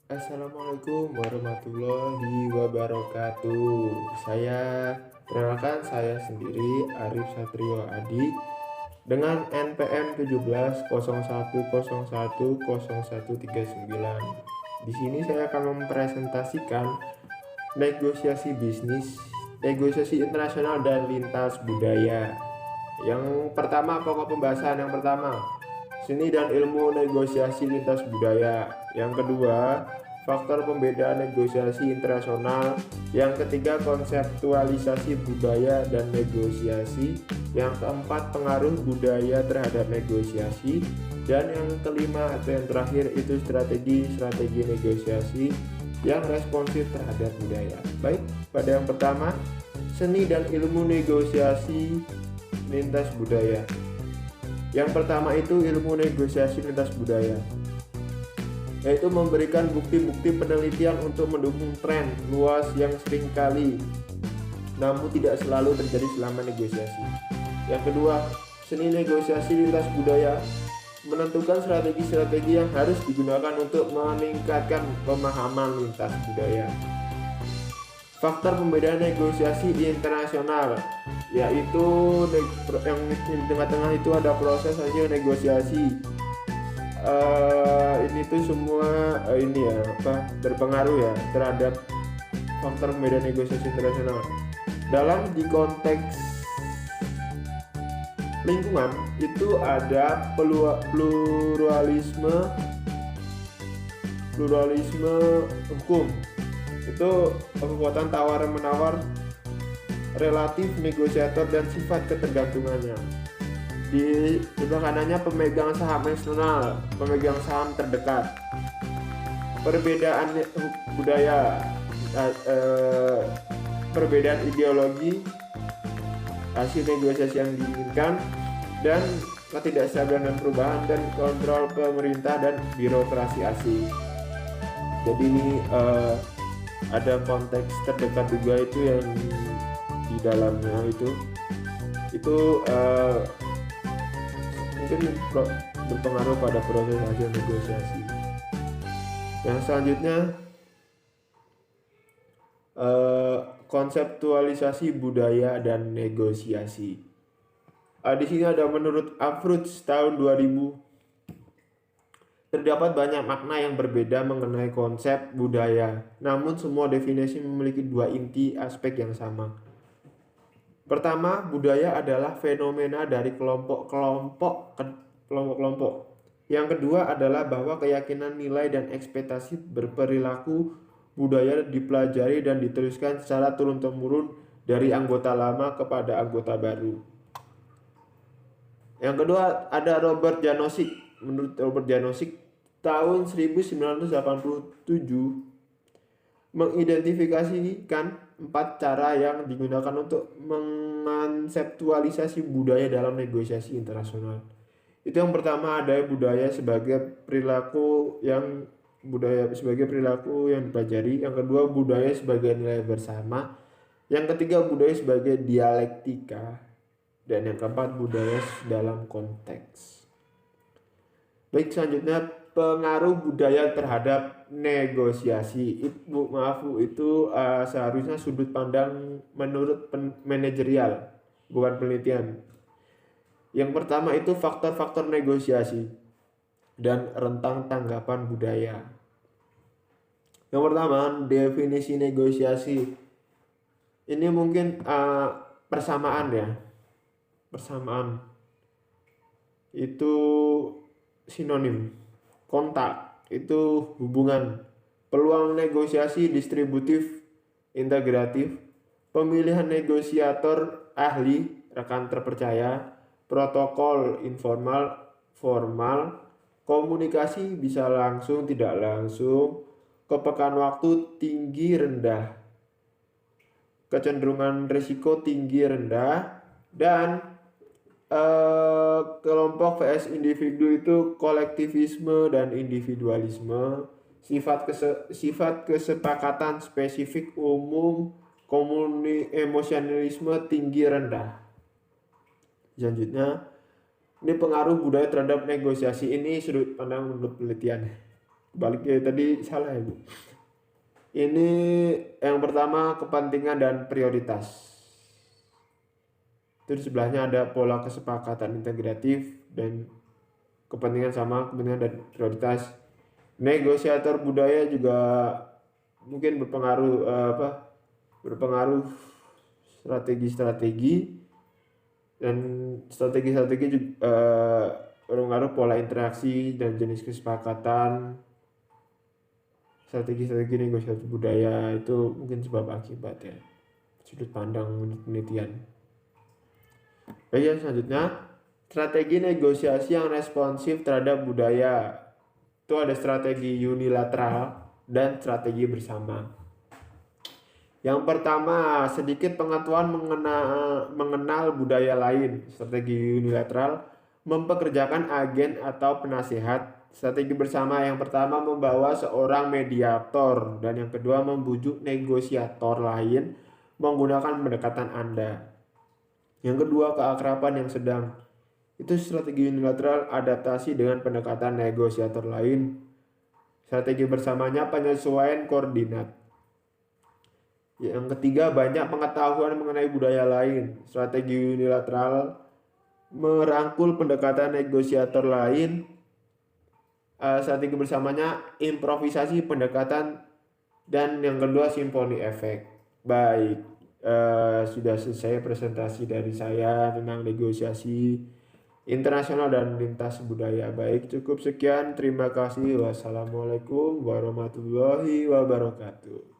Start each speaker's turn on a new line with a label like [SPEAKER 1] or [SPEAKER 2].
[SPEAKER 1] Assalamualaikum warahmatullahi wabarakatuh. Perkenalkan saya sendiri Arif Satrio Adi dengan NPM 1701010139. Di sini saya akan mempresentasikan negosiasi bisnis, negosiasi internasional dan lintas budaya. Yang pertama, pokok pembahasan yang pertama, seni dan ilmu negosiasi lintas budaya. Yang kedua, faktor pembeda negosiasi internasional. Yang ketiga, konseptualisasi budaya dan negosiasi. Yang keempat, pengaruh budaya terhadap negosiasi. Dan yang kelima atau yang terakhir itu strategi negosiasi yang responsif terhadap budaya. Baik, pada yang pertama, seni dan ilmu negosiasi lintas budaya. Yang pertama itu ilmu negosiasi lintas budaya, yaitu memberikan bukti-bukti penelitian untuk mendukung tren luas yang seringkali namun tidak selalu terjadi selama negosiasi. Yang kedua, seni negosiasi lintas budaya menentukan strategi-strategi yang harus digunakan untuk meningkatkan pemahaman lintas budaya. Faktor pembedaan negosiasi internasional, yaitu yang di tengah-tengah itu ada proses hasil negosiasi. Ini tuh semua berpengaruh ya terhadap faktor pembedaan negosiasi internasional. Di konteks lingkungan itu ada pluralisme hukum. Itu kekuatan tawar-menawar relatif negosiator dan sifat ketergantungannya. Di sebelah kanannya pemegang saham eksternal, pemegang saham terdekat. Perbedaan budaya, perbedaan ideologi, hasil negosiasi yang diinginkan, dan ketidakstabilan dan perubahan dan kontrol pemerintah dan birokrasi asing. Jadi ini ada konteks terdekat juga itu yang di dalamnya itu mungkin berpengaruh pada proses hasil negosiasi. Yang selanjutnya konseptualisasi budaya dan negosiasi. Di sini ada menurut Approach tahun 2000. Terdapat banyak makna yang berbeda mengenai konsep budaya, namun semua definisi memiliki dua inti aspek yang sama. Pertama, budaya adalah fenomena dari kelompok-kelompok. Yang kedua adalah bahwa keyakinan, nilai, dan ekspektasi berperilaku budaya dipelajari dan diteruskan secara turun-temurun dari anggota lama kepada anggota baru. Yang kedua ada Robert Janosik. Menurut Robert Janosik, tahun 1987 mengidentifikasikan 4 cara yang digunakan untuk mengkonseptualisasi budaya dalam negosiasi internasional. Itu yang pertama ada budaya sebagai perilaku yang dipelajari. Yang kedua, budaya sebagai nilai bersama. Yang ketiga, budaya sebagai dialektika. Dan yang keempat, budaya dalam konteks. Baik, selanjutnya pengaruh budaya terhadap negosiasi. Itu seharusnya sudut pandang menurut manajerial, bukan penelitian. Yang pertama itu faktor-faktor negosiasi dan rentang tanggapan budaya. Yang pertama, definisi negosiasi. Ini mungkin persamaan ya. Persamaan itu sinonim. Kontak itu hubungan. Peluang negosiasi distributif integratif. Pemilihan negosiator ahli, rekan terpercaya. Protokol informal, formal. Komunikasi bisa langsung tidak langsung. Kepekaan waktu tinggi rendah. Kecenderungan risiko tinggi rendah. Dan kelompok vs individu itu kolektivisme dan individualisme. Sifat kesepakatan spesifik umum. Emosionalisme tinggi rendah. Selanjutnya, ini pengaruh budaya terhadap negosiasi. Ini sudut pandang menurut penelitian. balik tadi salah ya Bu. Ini yang pertama kepentingan dan prioritas. Itu di sebelahnya ada pola kesepakatan integratif dan kepentingan sama kepentingan dan prioritas. Negosiator budaya juga mungkin berpengaruh strategi-strategi, dan strategi-strategi juga berpengaruh pola interaksi dan jenis kesepakatan. Strategi-strategi negosiasi budaya itu mungkin sebab akibat ya, sudut pandang penelitian. Baik, selanjutnya strategi negosiasi yang responsif terhadap budaya. Itu ada strategi unilateral dan strategi bersama. Yang pertama, sedikit pengetahuan mengenal budaya lain. Strategi unilateral mempekerjakan agen atau penasehat. Strategi bersama yang pertama membawa seorang mediator dan yang kedua membujuk negosiator lain menggunakan pendekatan Anda. Yang kedua, keakraban yang sedang. Itu strategi unilateral adaptasi dengan pendekatan negosiator lain. Strategi bersamanya penyesuaian koordinat. Yang ketiga, banyak pengetahuan mengenai budaya lain. Strategi unilateral merangkul pendekatan negosiator lain. Strategi bersamanya improvisasi pendekatan, dan yang kedua simfoni efek. Baik, sudah selesai presentasi dari saya tentang negosiasi internasional dan lintas budaya. Baik, cukup sekian. Terima kasih. Wassalamualaikum warahmatullahi wabarakatuh.